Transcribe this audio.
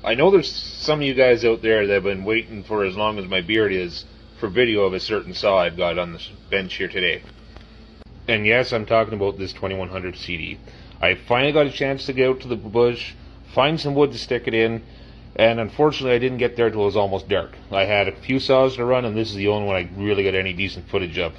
I know there's some of you guys out there that have been waiting for as long as my beard is for video of a certain saw I've got on this bench here today. And yes, I'm talking about this 2100 CD. I finally got a chance to get out to the bush, find some wood to stick it in, and unfortunately I didn't get there till it was almost dark. I had a few saws to run, and this is the only one I really got any decent footage of.